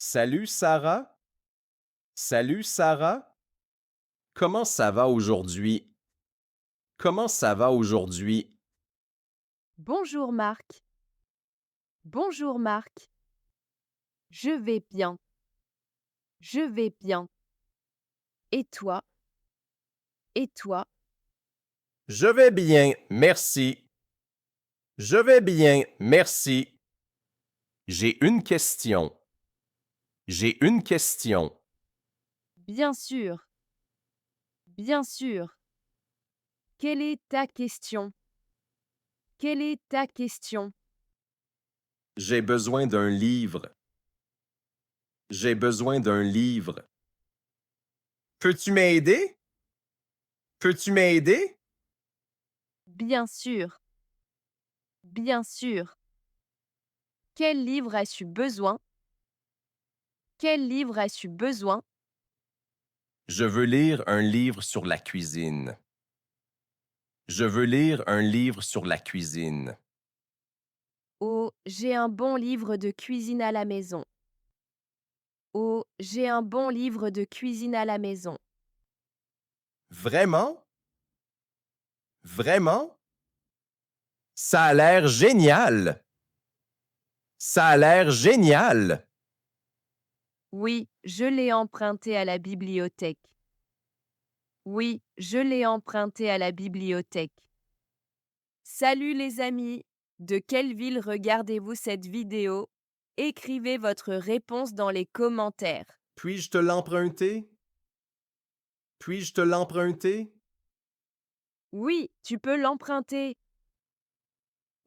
Salut Sarah. Salut Sarah. Comment ça va aujourd'hui? Comment ça va aujourd'hui? Bonjour Marc. Bonjour Marc. Je vais bien. Je vais bien. Et toi? Et toi? Je vais bien, merci. Je vais bien, merci. J'ai une question. J'ai une question. Bien sûr. Bien sûr. Quelle est ta question? Quelle est ta question? J'ai besoin d'un livre. J'ai besoin d'un livre. Peux-tu m'aider? Peux-tu m'aider? Bien sûr. Bien sûr. Quel livre as-tu besoin? Quel livre as-tu besoin? Je veux lire un livre sur la cuisine. Je veux lire un livre sur la cuisine. Oh, j'ai un bon livre de cuisine à la maison. Oh, j'ai un bon livre de cuisine à la maison. Vraiment? Vraiment? Ça a l'air génial! Ça a l'air génial! Oui, je l'ai emprunté à la bibliothèque. Oui, je l'ai emprunté à la bibliothèque. Salut les amis! De quelle ville regardez-vous cette vidéo? Écrivez votre réponse dans les commentaires. Puis-je te l'emprunter? Puis-je te l'emprunter? Oui, tu peux l'emprunter.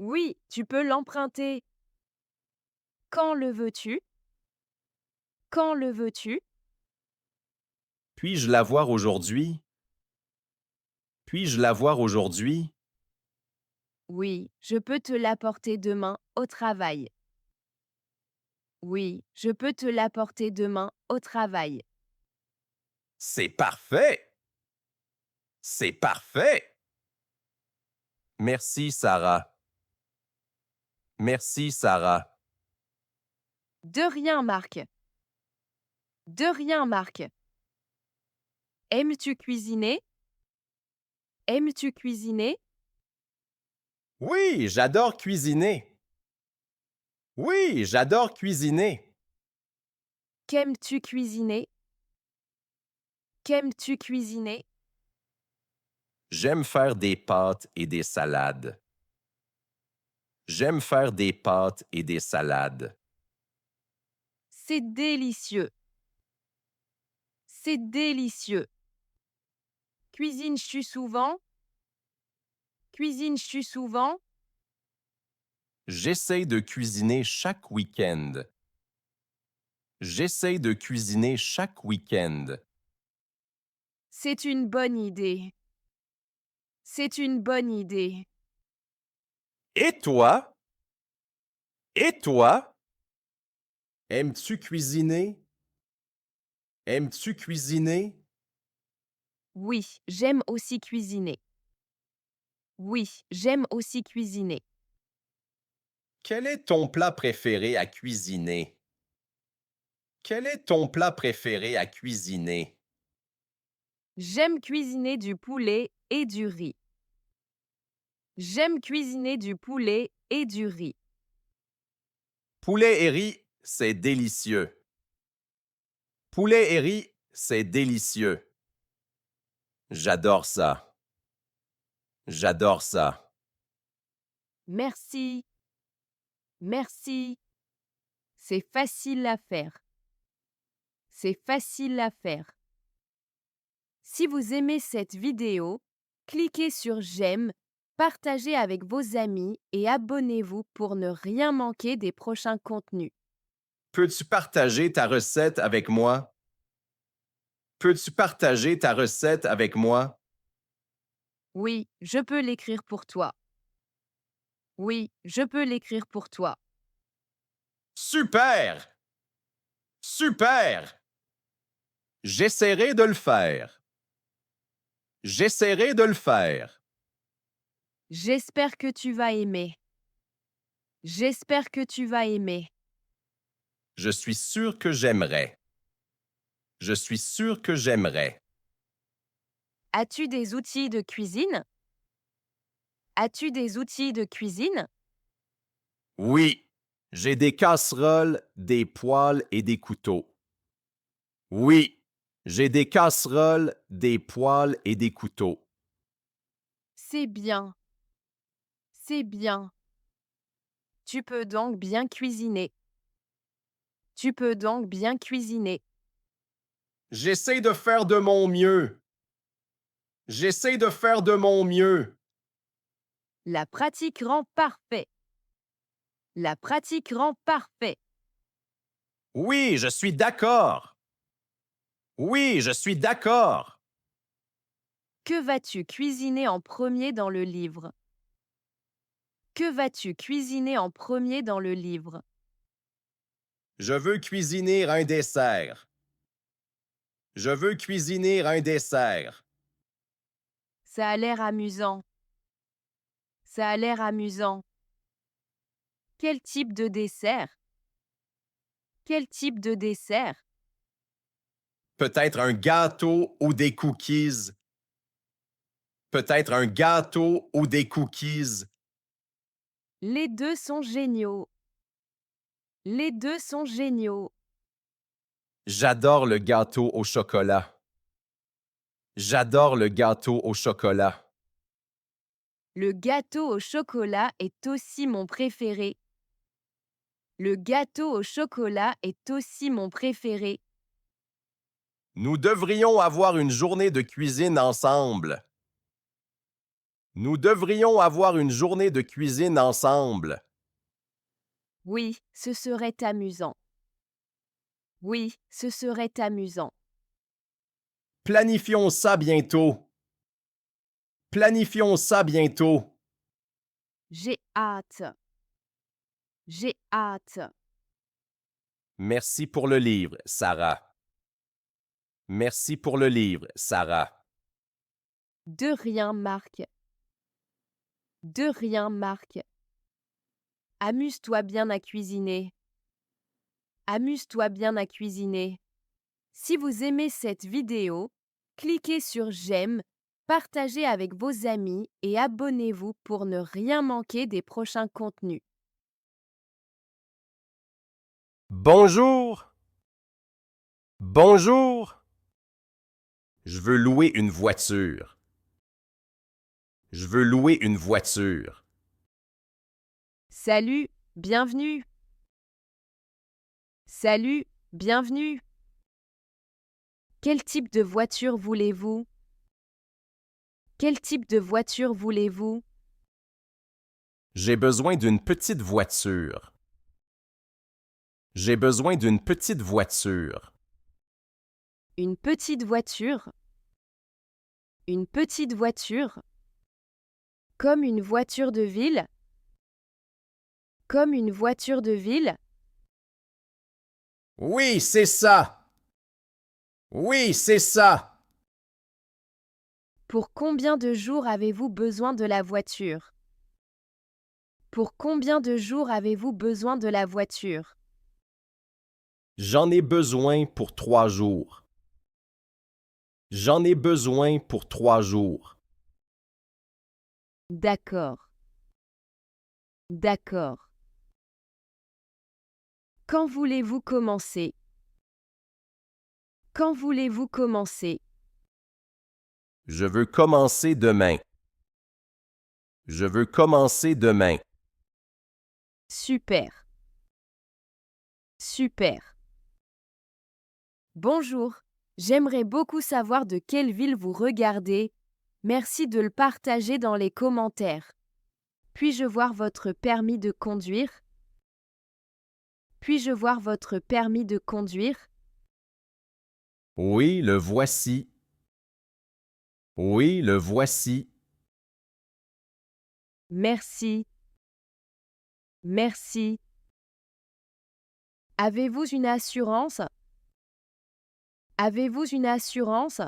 Oui, tu peux l'emprunter. Quand le veux-tu? Quand le veux-tu? Puis-je l'avoir aujourd'hui? Puis-je l'avoir aujourd'hui? Oui, je peux te l'apporter demain au travail. Oui, je peux te l'apporter demain au travail. C'est parfait! C'est parfait! Merci, Sarah. Merci, Sarah. De rien, Marc. De rien, Marc. Aimes-tu cuisiner? Aimes-tu cuisiner? Oui, j'adore cuisiner. Oui, j'adore cuisiner. Qu'aimes-tu cuisiner? Qu'aimes-tu cuisiner? J'aime faire des pâtes et des salades. J'aime faire des pâtes et des salades. C'est délicieux. C'est délicieux. Cuisines-tu souvent? Cuisines-tu souvent? J'essaie de cuisiner chaque week-end. J'essaie de cuisiner chaque week-end. C'est une bonne idée. C'est une bonne idée. Et toi? Et toi? Aimes-tu cuisiner? Aimes-tu cuisiner? Oui, j'aime aussi cuisiner. Oui, j'aime aussi cuisiner. Quel est ton plat préféré à cuisiner? Quel est ton plat préféré à cuisiner? J'aime cuisiner du poulet et du riz. J'aime cuisiner du poulet et du riz. Poulet et riz, c'est délicieux. Poulet et riz, c'est délicieux. J'adore ça. J'adore ça. Merci. Merci. C'est facile à faire. C'est facile à faire. Si vous aimez cette vidéo, cliquez sur j'aime, partagez avec vos amis et abonnez-vous pour ne rien manquer des prochains contenus. Peux-tu partager ta recette avec moi? Peux-tu partager ta recette avec moi? Oui, je peux l'écrire pour toi. Oui, je peux l'écrire pour toi. Super! Super! J'essaierai de le faire. J'essaierai de le faire. J'espère que tu vas aimer. J'espère que tu vas aimer. Je suis sûr que j'aimerais. Je suis sûr que j'aimerais. As-tu des outils de cuisine? As-tu des outils de cuisine? Oui, j'ai des casseroles, des poêles et des couteaux. Oui, j'ai des casseroles, des poêles et des couteaux. C'est bien. C'est bien. Tu peux donc bien cuisiner. Tu peux donc bien cuisiner. J'essaie de faire de mon mieux. J'essaie de faire de mon mieux. La pratique rend parfait. La pratique rend parfait. Oui, je suis d'accord. Oui, je suis d'accord. Que vas-tu cuisiner en premier dans le livre? Que vas-tu cuisiner en premier dans le livre? Je veux cuisiner un dessert. Je veux cuisiner un dessert. Ça a l'air amusant. Ça a l'air amusant. Quel type de dessert? Quel type de dessert? Peut-être un gâteau ou des cookies. Peut-être un gâteau ou des cookies. Les deux sont géniaux. Les deux sont géniaux. J'adore le gâteau au chocolat. J'adore le gâteau au chocolat. Le gâteau au chocolat est aussi mon préféré. Le gâteau au chocolat est aussi mon préféré. Nous devrions avoir une journée de cuisine ensemble. Nous devrions avoir une journée de cuisine ensemble. Oui, ce serait amusant. Oui, ce serait amusant. Planifions ça bientôt. Planifions ça bientôt. J'ai hâte. J'ai hâte. Merci pour le livre, Sarah. Merci pour le livre, Sarah. De rien, Marc. De rien, Marc. Amuse-toi bien à cuisiner. Amuse-toi bien à cuisiner. Si vous aimez cette vidéo, cliquez sur j'aime, partagez avec vos amis et abonnez-vous pour ne rien manquer des prochains contenus. Bonjour. Bonjour. Je veux louer une voiture. Je veux louer une voiture. Salut, bienvenue. Salut, bienvenue. Quel type de voiture voulez-vous? Quel type de voiture voulez-vous? J'ai besoin d'une petite voiture. J'ai besoin d'une petite voiture. Une petite voiture? Une petite voiture? Comme une voiture de ville? Comme une voiture de ville? Oui, c'est ça. Oui, c'est ça. Pour combien de jours avez-vous besoin de la voiture? Pour combien de jours avez-vous besoin de la voiture? J'en ai besoin pour 3 jours. J'en ai besoin pour 3 jours. D'accord. D'accord. Quand voulez-vous commencer? Quand voulez-vous commencer? Je veux commencer demain. Je veux commencer demain. Super. Super. Bonjour. J'aimerais beaucoup savoir de quelle ville vous regardez. Merci de le partager dans les commentaires. Puis-je voir votre permis de conduire? Puis-je voir votre permis de conduire? Oui, le voici. Oui, le voici. Merci. Merci. Avez-vous une assurance? Avez-vous une assurance?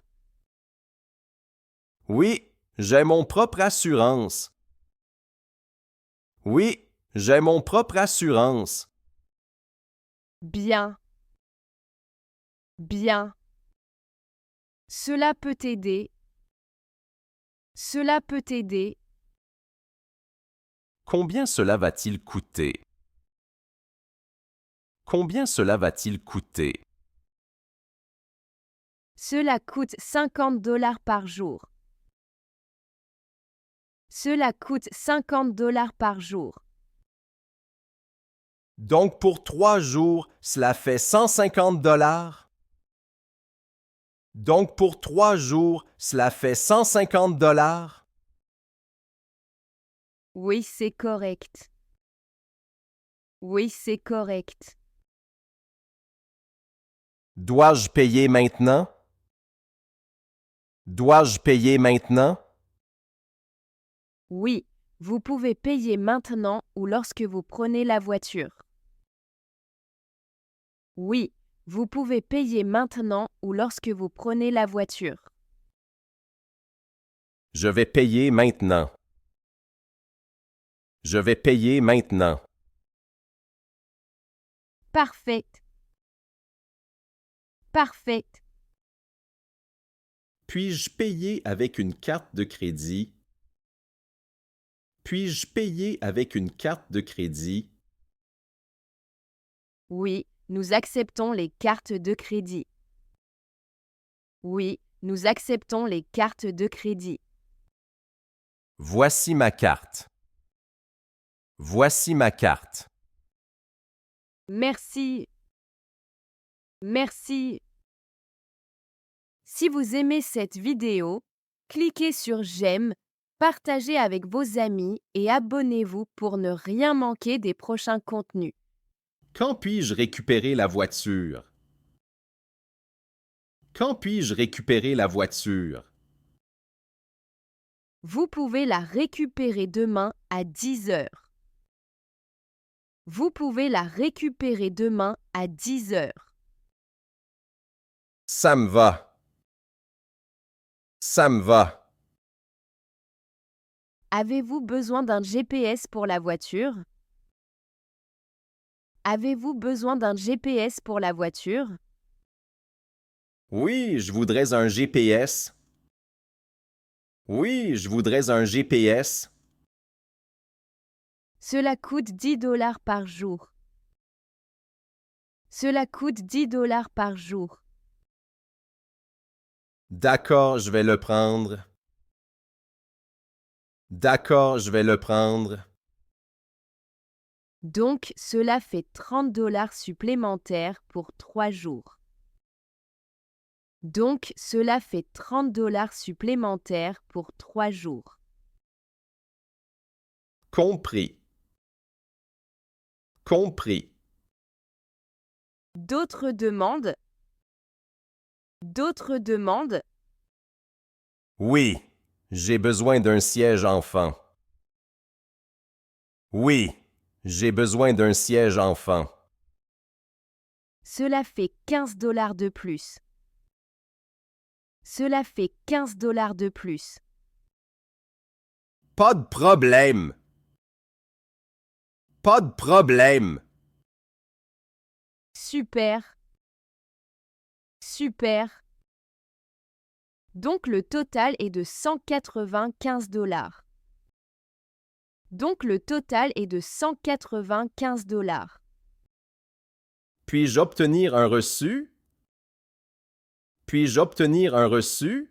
Oui, j'ai mon propre assurance. Oui, j'ai mon propre assurance. Bien. Bien. Cela peut t'aider. Cela peut t'aider. Combien cela va-t-il coûter? Combien cela va-t-il coûter? Cela coûte 50 $ par jour. Cela coûte 50 $ par jour. Donc pour 3 jours, cela fait 150 $? Donc pour 3 jours, cela fait 150 $? Oui, c'est correct. Oui, c'est correct. Dois-je payer maintenant? Dois-je payer maintenant? Oui, vous pouvez payer maintenant ou lorsque vous prenez la voiture. Oui, vous pouvez payer maintenant ou lorsque vous prenez la voiture. Je vais payer maintenant. Je vais payer maintenant. Parfait. Parfait. Puis-je payer avec une carte de crédit? Puis-je payer avec une carte de crédit? Oui, nous acceptons les cartes de crédit. Oui, nous acceptons les cartes de crédit. Voici ma carte. Voici ma carte. Merci. Merci. Si vous aimez cette vidéo, cliquez sur j'aime, partagez avec vos amis et abonnez-vous pour ne rien manquer des prochains contenus. Quand puis-je récupérer la voiture? Quand puis-je récupérer la voiture? Vous pouvez la récupérer demain à 10 heures. Vous pouvez la récupérer demain à 10 heures. Ça me va. Ça me va. Avez-vous besoin d'un GPS pour la voiture? Avez-vous besoin d'un GPS pour la voiture? Oui, je voudrais un GPS. Oui, je voudrais un GPS. Cela coûte 10 $ par jour. Cela coûte 10 $ par jour. D'accord, je vais le prendre. D'accord, je vais le prendre. Donc, cela fait 30 $ supplémentaires pour 3 jours. Donc, cela fait 30 $ supplémentaires pour 3 jours. Compris. Compris. D'autres demandes? D'autres demandes? Oui, j'ai besoin d'un siège enfant. Oui, j'ai besoin d'un siège enfant. Cela fait 15 $ de plus. Cela fait 15 $ de plus. Pas de problème. Pas de problème. Super. Super. Donc le total est de 195 $. Donc le total est de 195 $. Puis-je obtenir un reçu? Puis-je obtenir un reçu?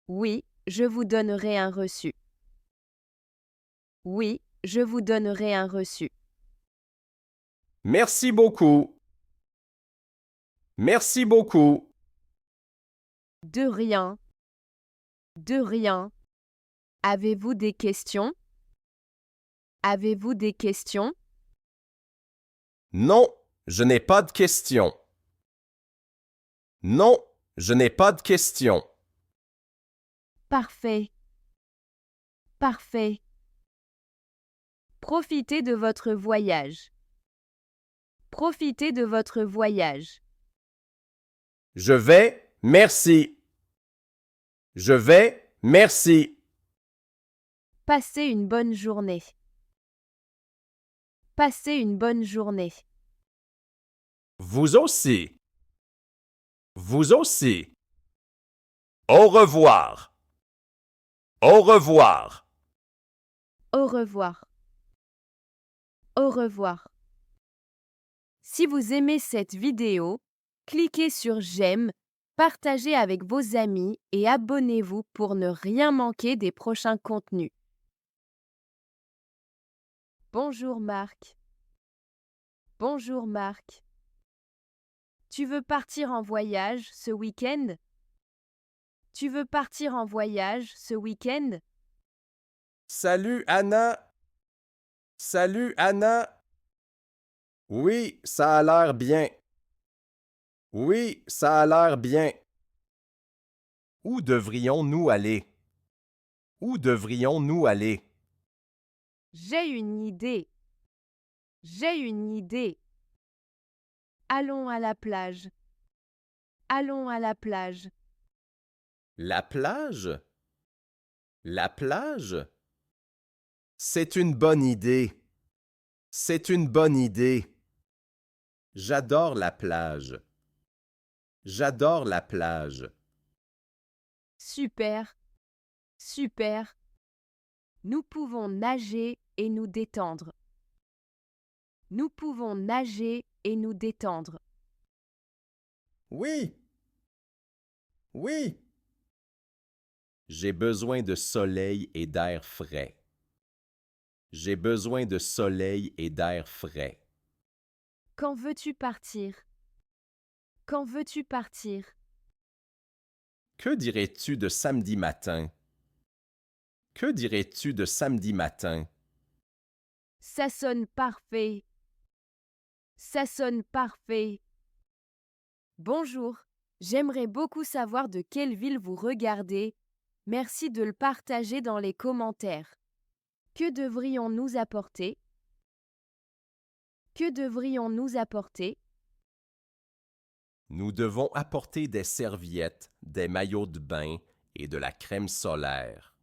Oui, je vous donnerai un reçu. Oui, je vous donnerai un reçu. Merci beaucoup. Merci beaucoup. De rien. De rien. Avez-vous des questions? Avez-vous des questions? Non, je n'ai pas de questions. Non, je n'ai pas de questions. Parfait. Parfait. Profitez de votre voyage. Profitez de votre voyage. Je vais, merci. Je vais, merci. Passez une bonne journée. Passez une bonne journée. Vous aussi. Vous aussi. Au revoir. Au revoir. Au revoir. Au revoir. Si vous aimez cette vidéo, cliquez sur j'aime, partagez avec vos amis et abonnez-vous pour ne rien manquer des prochains contenus. Bonjour Marc. Bonjour Marc. Tu veux partir en voyage ce week-end? Tu veux partir en voyage ce week-end? Salut Anna. Salut Anna. Oui, ça a l'air bien. Oui, ça a l'air bien. Où devrions-nous aller? Où devrions-nous aller? J'ai une idée. J'ai une idée. Allons à la plage. Allons à la plage. La plage? La plage? C'est une bonne idée. C'est une bonne idée. J'adore la plage. J'adore la plage. Super. Super. Nous pouvons nager et nous détendre. Nous pouvons nager et nous détendre. Oui. Oui. J'ai besoin de soleil et d'air frais. J'ai besoin de soleil et d'air frais. Quand veux-tu partir? Quand veux-tu partir? Que dirais-tu de samedi matin? Que dirais-tu de samedi matin? Ça sonne parfait. Ça sonne parfait. Bonjour. J'aimerais beaucoup savoir de quelle ville vous regardez. Merci de le partager dans les commentaires. Que devrions-nous apporter? Que devrions-nous apporter? Nous devons apporter des serviettes, des maillots de bain et de la crème solaire.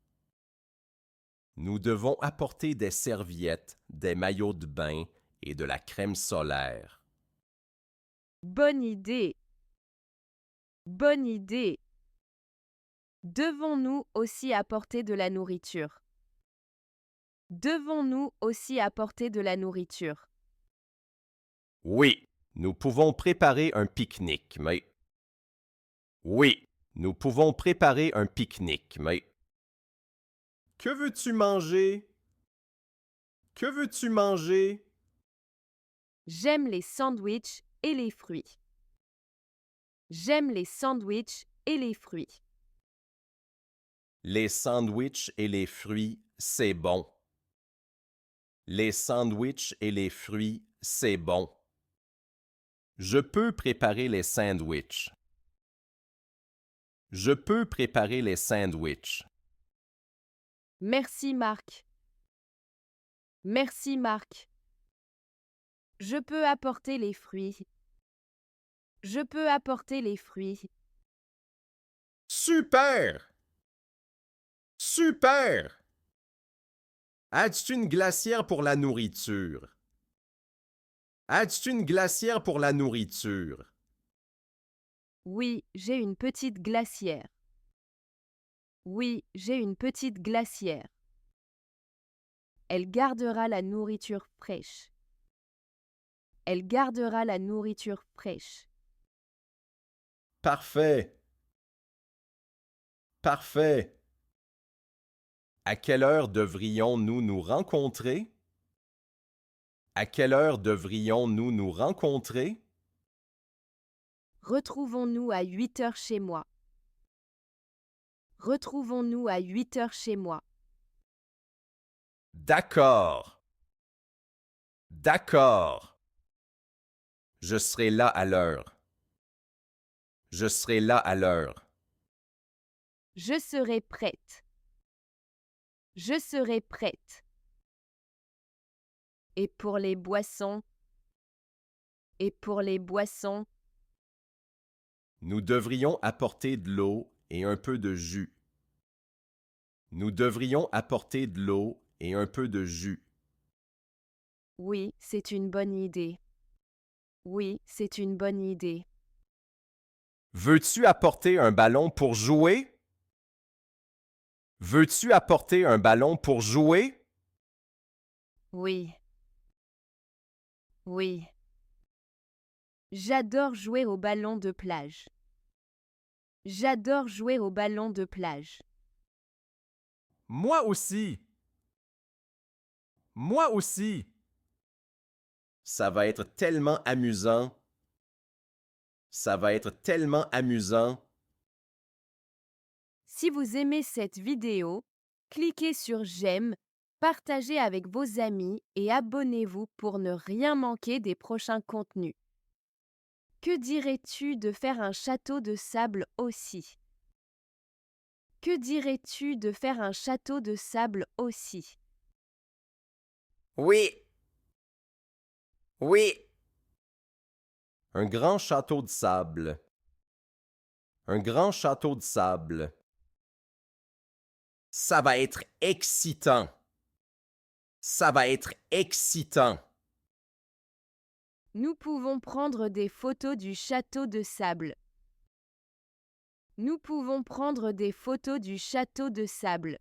Nous devons apporter des serviettes, des maillots de bain et de la crème solaire. Bonne idée. Bonne idée. Devons-nous aussi apporter de la nourriture? Devons-nous aussi apporter de la nourriture? Oui, nous pouvons préparer un pique-nique, mais... Oui, nous pouvons préparer un pique-nique, mais... Que veux-tu manger? Que veux-tu manger? J'aime les sandwichs et les fruits. J'aime les sandwichs et les fruits. Les sandwichs et les fruits, c'est bon. Les sandwichs et les fruits, c'est bon. Je peux préparer les sandwichs. Je peux préparer les sandwichs. Merci Marc. Merci Marc. Je peux apporter les fruits. Je peux apporter les fruits. Super! Super! As-tu une glacière pour la nourriture? As-tu une glacière pour la nourriture? Oui, j'ai une petite glacière. Oui, j'ai une petite glacière. Elle gardera la nourriture fraîche. Elle gardera la nourriture fraîche. Parfait. Parfait. À quelle heure devrions-nous nous rencontrer? À quelle heure devrions-nous nous rencontrer? Retrouvons-nous à 8 heures chez moi. Retrouvons-nous à 8 heures chez moi. D'accord. D'accord. Je serai là à l'heure. Je serai là à l'heure. Je serai prête. Je serai prête. Et pour les boissons? Et pour les boissons? Nous devrions apporter de l'eau et un peu de jus. Nous devrions apporter de l'eau et un peu de jus. Oui, c'est une bonne idée. Oui, c'est une bonne idée. Veux-tu apporter un ballon pour jouer? Veux-tu apporter un ballon pour jouer? Oui. Oui. J'adore jouer au ballon de plage. J'adore jouer au ballon de plage. Moi aussi. Moi aussi. Ça va être tellement amusant. Ça va être tellement amusant. Si vous aimez cette vidéo, cliquez sur j'aime, partagez avec vos amis et abonnez-vous pour ne rien manquer des prochains contenus. Que dirais-tu de faire un château de sable aussi? Que dirais-tu de faire un château de sable aussi? Oui. Oui. Un grand château de sable. Un grand château de sable. Ça va être excitant. Ça va être excitant. Nous pouvons prendre des photos du château de sable. Nous pouvons prendre des photos du château de sable.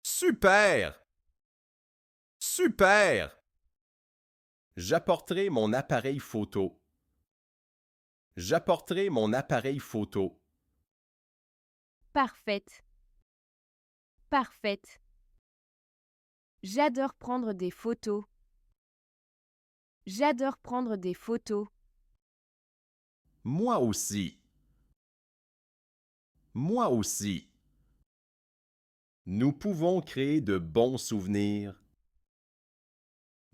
Super! Super! J'apporterai mon appareil photo. J'apporterai mon appareil photo. Parfaite. Parfaite. J'adore prendre des photos. J'adore prendre des photos. Moi aussi. Moi aussi. Nous pouvons créer de bons souvenirs.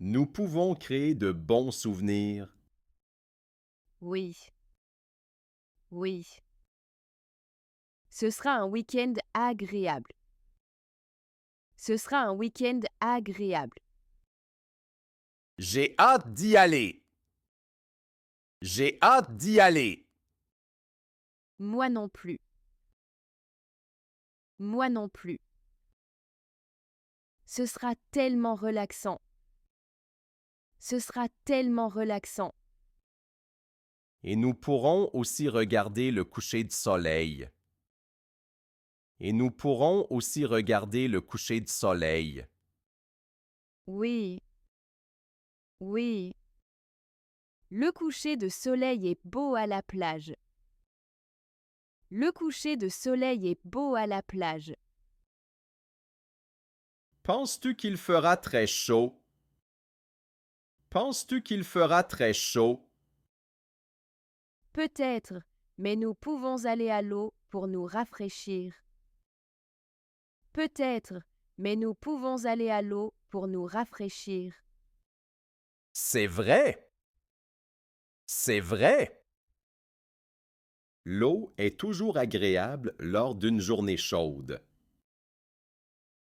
Nous pouvons créer de bons souvenirs. Oui. Oui. Ce sera un week-end agréable. Ce sera un week-end agréable. J'ai hâte d'y aller. J'ai hâte d'y aller. Moi non plus. Moi non plus. Ce sera tellement relaxant. Ce sera tellement relaxant. Et nous pourrons aussi regarder le coucher du soleil. Et nous pourrons aussi regarder le coucher du soleil. Oui. Oui. Le coucher de soleil est beau à la plage. Le coucher de soleil est beau à la plage. Penses-tu qu'il fera très chaud? Penses-tu qu'il fera très chaud? Peut-être, mais nous pouvons aller à l'eau pour nous rafraîchir. Peut-être, mais nous pouvons aller à l'eau pour nous rafraîchir. C'est vrai! C'est vrai! L'eau est toujours agréable lors d'une journée chaude.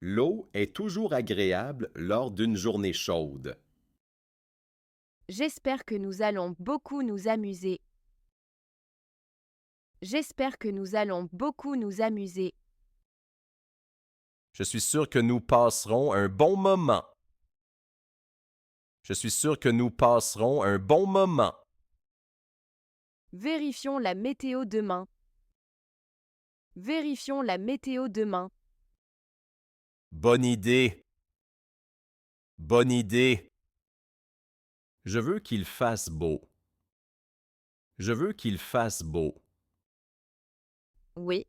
L'eau est toujours agréable lors d'une journée chaude. J'espère que nous allons beaucoup nous amuser. J'espère que nous allons beaucoup nous amuser. Je suis sûr que nous passerons un bon moment. Je suis sûr que nous passerons un bon moment. Vérifions la météo demain. Vérifions la météo demain. Bonne idée. Bonne idée. Je veux qu'il fasse beau. Je veux qu'il fasse beau. Oui.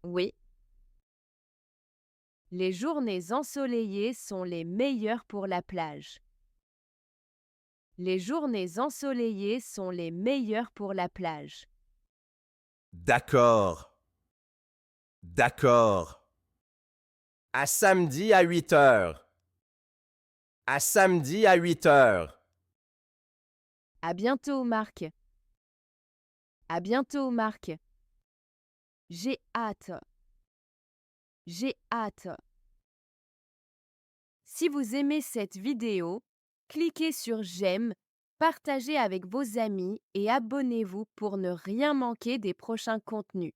Oui. Les journées ensoleillées sont les meilleures pour la plage. Les journées ensoleillées sont les meilleures pour la plage. D'accord. D'accord. À samedi à 8 heures. À samedi à 8 heures. À bientôt, Marc. À bientôt, Marc. J'ai hâte. J'ai hâte. Si vous aimez cette vidéo, cliquez sur j'aime, partagez avec vos amis et abonnez-vous pour ne rien manquer des prochains contenus.